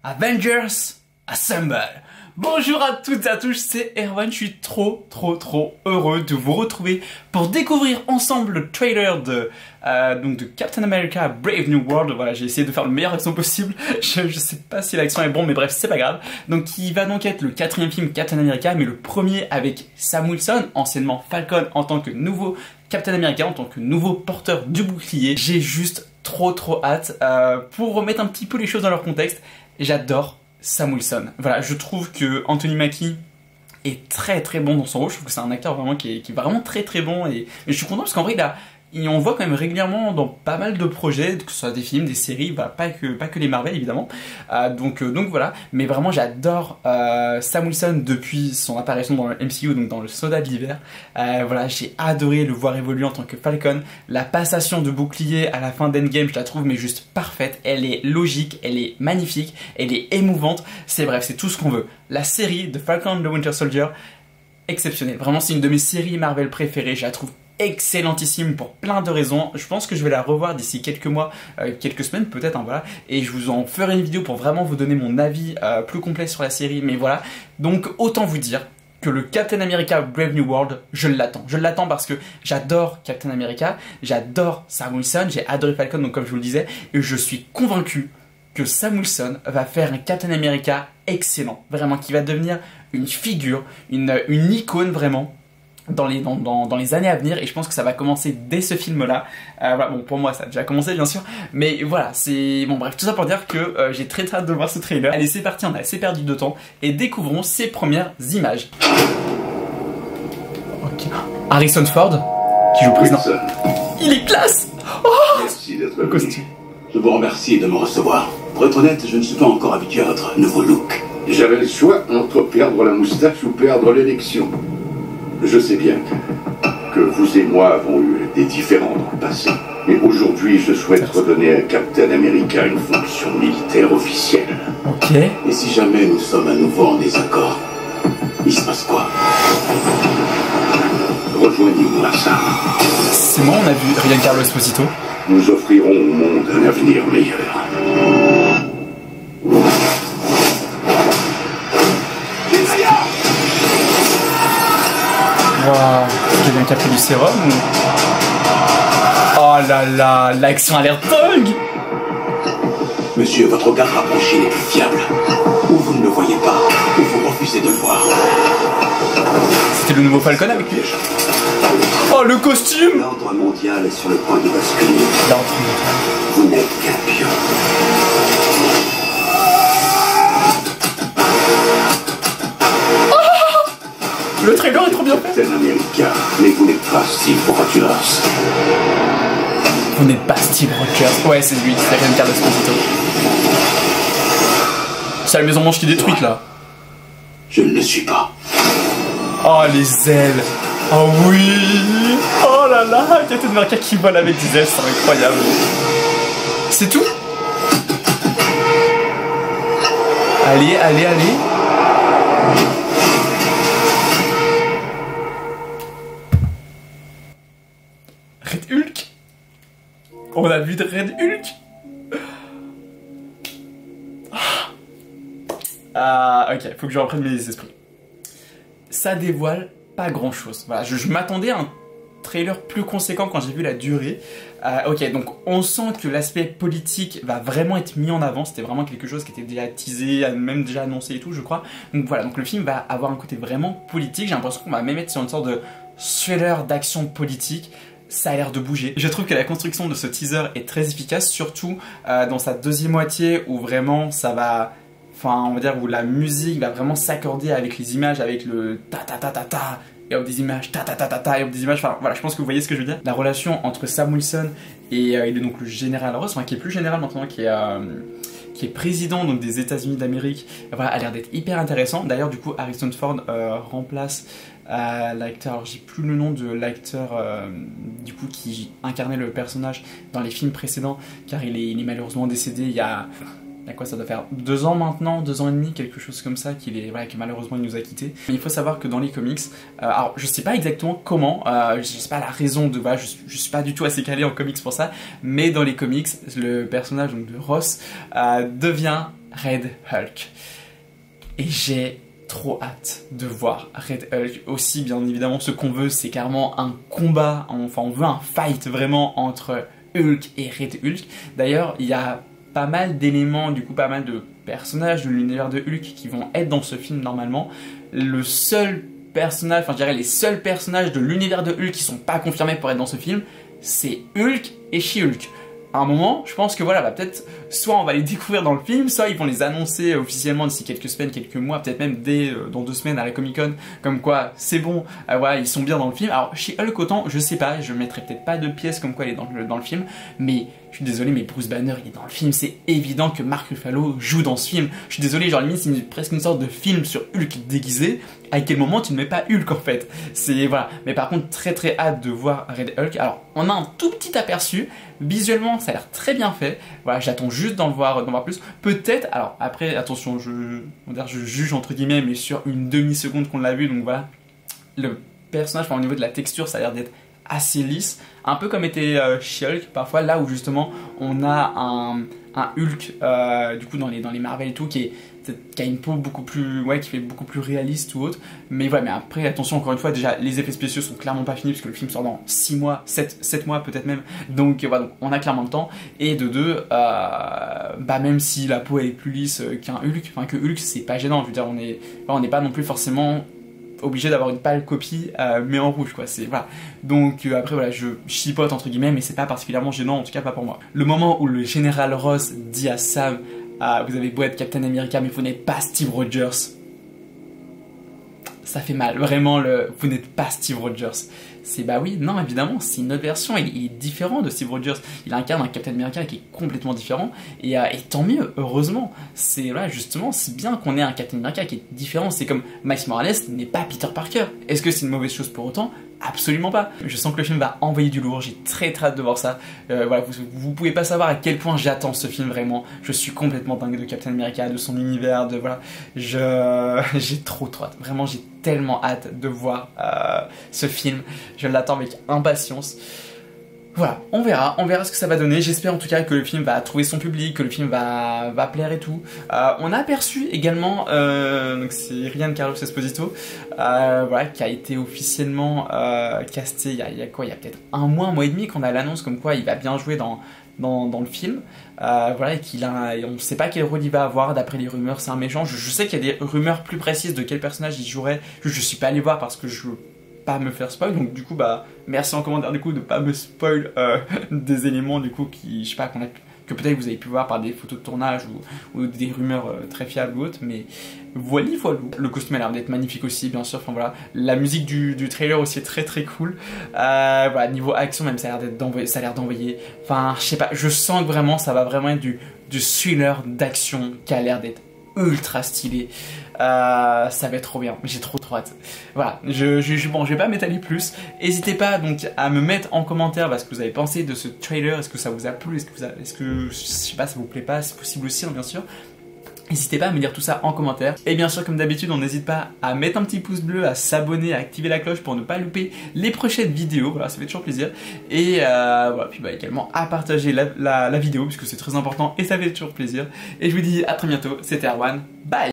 Avengers Assemble. Bonjour à toutes et à tous, c'est Erwan, je suis trop heureux de vous retrouver pour découvrir ensemble le trailer de Captain America Brave New World. Voilà, j'ai essayé de faire le meilleur accent possible, je sais pas si l'accent est bon, mais bref, c'est pas grave. Donc, qui va donc être le quatrième film Captain America, mais le premier avec Sam Wilson, anciennement Falcon, en tant que nouveau Captain America, en tant que nouveau porteur du bouclier. J'ai juste trop hâte. Pour remettre un petit peu les choses dans leur contexte, j'adore Sam Wilson. Voilà, je trouve que Anthony Mackie est très bon dans son rôle. Je trouve que c'est un acteur vraiment qui est vraiment très bon et je suis content parce qu'en vrai on voit quand même régulièrement dans pas mal de projets, que ce soit des films, des séries, bah, pas que les Marvel évidemment. Donc voilà, mais vraiment j'adore Sam Wilson depuis son apparition dans le MCU, donc dans le Soldat de l'hiver. Voilà, j'ai adoré le voir évoluer en tant que Falcon. La passation de bouclier à la fin d'Endgame, je la trouve mais juste parfaite. Elle est logique, elle est magnifique, elle est émouvante. C'est bref, c'est tout ce qu'on veut. La série de Falcon and the Winter Soldier, exceptionnelle. Vraiment, c'est une de mes séries Marvel préférées. Je la trouve excellentissime pour plein de raisons. Je pense que je vais la revoir d'ici quelques mois, quelques semaines peut-être, hein, voilà. Et je vous en ferai une vidéo pour vraiment vous donner mon avis plus complet sur la série. Mais voilà, donc autant vous dire que le Captain America Brave New World, je l'attends. Je l'attends parce que j'adore Captain America, j'adore Sam Wilson, j'ai adoré Falcon, donc comme je vous le disais, et je suis convaincu que Sam Wilson va faire un Captain America excellent. Vraiment, qui va devenir une figure, une icône vraiment dans les années à venir, et je pense que ça va commencer dès ce film là. Voilà, bon, pour moi ça a déjà commencé bien sûr, mais voilà, c'est bon, bref, tout ça pour dire que j'ai très hâte de voir ce trailer. Allez, c'est parti, on a assez perdu de temps et découvrons ses premières images. Ok. Harrison Ford qui joue président. Il est classe. Oh, merci d'être venu. Je vous remercie de me recevoir. Pour être honnête, je ne suis pas encore habitué à votre nouveau look. J'avais le choix entre perdre la moustache ou perdre l'élection. Je sais bien que vous et moi avons eu des différends dans le passé. Mais aujourd'hui, je souhaite redonner à Captain America une fonction militaire officielle. Ok. Et si jamais nous sommes à nouveau en désaccord, il se passe quoi? Rejoignez-moi, Sam. C'est moi, on a vu Giancarlo Esposito. Nous offrirons au monde un avenir meilleur. Waouh, quelqu'un qui a pris du sérum ou... Oh là là, l'action a l'air dingue. Monsieur, votre regard rapproché n'est plus fiable. Ou vous ne le voyez pas, ou vous refusez de le voir. C'était le nouveau Falcon avec lui. Oh, le costume. L'ordre mondial est sur le point de basculer. L'ordre mondial. Vous n'êtes qu'un pion. Le trailer est trop bien fait. Captain America, mais vous n'êtes pas Steve Rogers. Vous n'êtes pas Steve Rogers. Ouais, c'est lui, c'est Giancarlo Esposito. C'est la Maison Blanche qui est détruite là. Je ne le suis pas. Oh, les ailes. Oh oui. Oh là là, Captain America qui vole avec des ailes, c'est incroyable. C'est tout. Allez. Red Hulk. On a vu de Red Hulk. Ok, faut que je reprenne mes esprits. Ça dévoile pas grand chose. Voilà, je m'attendais à un trailer plus conséquent quand j'ai vu la durée. Ok, donc on sent que l'aspect politique va vraiment être mis en avant. C'était vraiment quelque chose qui était déjà teasé, même déjà annoncé et tout, je crois. Donc voilà, donc le film va avoir un côté vraiment politique. J'ai l'impression qu'on va même être sur une sorte de thriller d'action politique. Ça a l'air de bouger. Je trouve que la construction de ce teaser est très efficace, surtout dans sa deuxième moitié où vraiment ça va... Enfin, on va dire où la musique va vraiment s'accorder avec les images, avec le ta-ta-ta-ta-ta, et hop des images, ta-ta-ta-ta-ta, et hop des images. Enfin, voilà, je pense que vous voyez ce que je veux dire. La relation entre Sam Wilson et donc le général Ross, enfin, qui est plus général maintenant, qui est président donc, des États-Unis d'Amérique, voilà, a l'air d'être hyper intéressant. D'ailleurs, du coup, Harrison Ford remplace l'acteur, alors j'ai plus le nom de l'acteur du coup qui incarnait le personnage dans les films précédents, car il est malheureusement décédé il y a quoi, ça doit faire 2 ans maintenant, 2 ans et demi, quelque chose comme ça, que malheureusement il nous a quittés. Mais il faut savoir que dans les comics, alors je sais pas exactement comment, je sais pas la raison de, voilà, je suis pas du tout assez calé en comics pour ça, mais dans les comics, le personnage donc, de Ross devient Red Hulk. Et j'ai trop hâte de voir Red Hulk. Aussi, bien évidemment, ce qu'on veut, c'est carrément un combat, enfin on veut un fight vraiment entre Hulk et Red Hulk. D'ailleurs, il y a pas mal d'éléments, du coup pas mal de personnages de l'univers de Hulk qui vont être dans ce film normalement. Le seul personnage, enfin je dirais les seuls personnages de l'univers de Hulk qui sont pas confirmés pour être dans ce film, c'est Hulk et She-Hulk. À un moment, je pense que voilà, bah, peut-être soit on va les découvrir dans le film, soit ils vont les annoncer officiellement d'ici quelques semaines, quelques mois, peut-être même dans 2 semaines à la Comic-Con, comme quoi c'est bon, voilà, ils sont bien dans le film. Alors chez Hulk autant, je sais pas, je mettrai peut-être pas de pièces comme quoi il est dans le film, mais je suis désolé, mais Bruce Banner il est dans le film, c'est évident que Mark Ruffalo joue dans ce film. Je suis désolé, genre limite c'est presque une sorte de film sur Hulk déguisé. À quel moment tu ne mets pas Hulk en fait? C'est voilà. Mais par contre très très hâte de voir Red Hulk. Alors on a un tout petit aperçu. Visuellement ça a l'air très bien fait. Voilà, j'attends juste d'en voir plus. Peut-être. Alors après attention, je juge entre guillemets, mais sur une demi-seconde qu'on l'a vu. Donc voilà, le personnage, enfin, au niveau de la texture, ça a l'air d'être assez lisse, un peu comme était She-Hulk parfois, là où justement on a un Hulk du coup dans les Marvel et tout qui a une peau beaucoup plus, ouais, qui fait beaucoup plus réaliste ou autre, mais ouais, mais après attention, encore une fois, déjà les effets spéciaux sont clairement pas finis parce que le film sort dans 6 mois, 7 mois peut-être même, donc voilà, donc on a clairement le temps, et de deux, bah même si la peau elle est plus lisse qu'un Hulk, enfin que Hulk c'est pas gênant, je veux dire on n'est pas non plus forcément obligé d'avoir une pâle copie mais en rouge quoi, c'est voilà. Donc après voilà, je chipote entre guillemets, mais c'est pas particulièrement gênant, en tout cas pas pour moi. Le moment où le général Ross dit à Sam vous avez beau être Captain America mais vous n'êtes pas Steve Rogers, ça fait mal, vraiment vous n'êtes pas Steve Rogers. C'est bah oui, non évidemment, c'est une autre version, il est différent de Steve Rogers, il incarne un Captain America qui est complètement différent, et tant mieux, heureusement. C'est là justement, c'est bien qu'on ait un Captain America qui est différent, c'est comme Miles Morales n'est pas Peter Parker. Est-ce que c'est une mauvaise chose pour autant? Absolument pas. Je sens que le film va envoyer du lourd, j'ai très hâte de voir ça. Voilà, vous pouvez pas savoir à quel point j'attends ce film vraiment. Je suis complètement dingue de Captain America, de son univers, de voilà. J'ai trop hâte. Vraiment, j'ai tellement hâte de voir ce film. Je l'attends avec impatience. Voilà, on verra ce que ça va donner. J'espère en tout cas que le film va trouver son public, que le film va plaire et tout. On a aperçu également, donc c'est Ryan Carlos Esposito, voilà, qui a été officiellement casté il y a quoi, il y a peut-être un mois et demi qu'on a l'annonce comme quoi il va bien jouer dans le film, voilà, et on ne sait pas quel rôle il va avoir. D'après les rumeurs, c'est un méchant. Je sais qu'il y a des rumeurs plus précises de quel personnage il jouerait. Je suis pas allé voir parce que je veux pas me faire spoil, donc du coup bah merci en commentaire du coup de pas me spoil des éléments du coup qui, je sais pas, que peut-être vous avez pu voir par des photos de tournage ou des rumeurs très fiables ou autres, mais voilà. Le costume a l'air d'être magnifique aussi, bien sûr. Enfin voilà, la musique du trailer aussi est très très cool. Voilà, niveau action même, ça a l'air d'envoyer. Enfin, je sais pas, je sens que vraiment ça va vraiment être du thriller d'action qui a l'air d'être ultra stylé. Ça va être trop bien, j'ai trop hâte. Voilà, bon, je vais pas m'étaler plus. N'hésitez pas donc à me mettre en commentaire ce que vous avez pensé de ce trailer. Est-ce que ça vous a plu, est-ce que je sais pas, ça vous plaît pas, c'est possible aussi, hein, bien sûr. N'hésitez pas à me dire tout ça en commentaire. Et bien sûr, comme d'habitude, on n'hésite pas à mettre un petit pouce bleu, à s'abonner, à activer la cloche pour ne pas louper les prochaines vidéos. Voilà, ça fait toujours plaisir. Et voilà, puis bah, également à partager la vidéo, puisque c'est très important et ça fait toujours plaisir. Et je vous dis à très bientôt. C'était Erwan. Bye!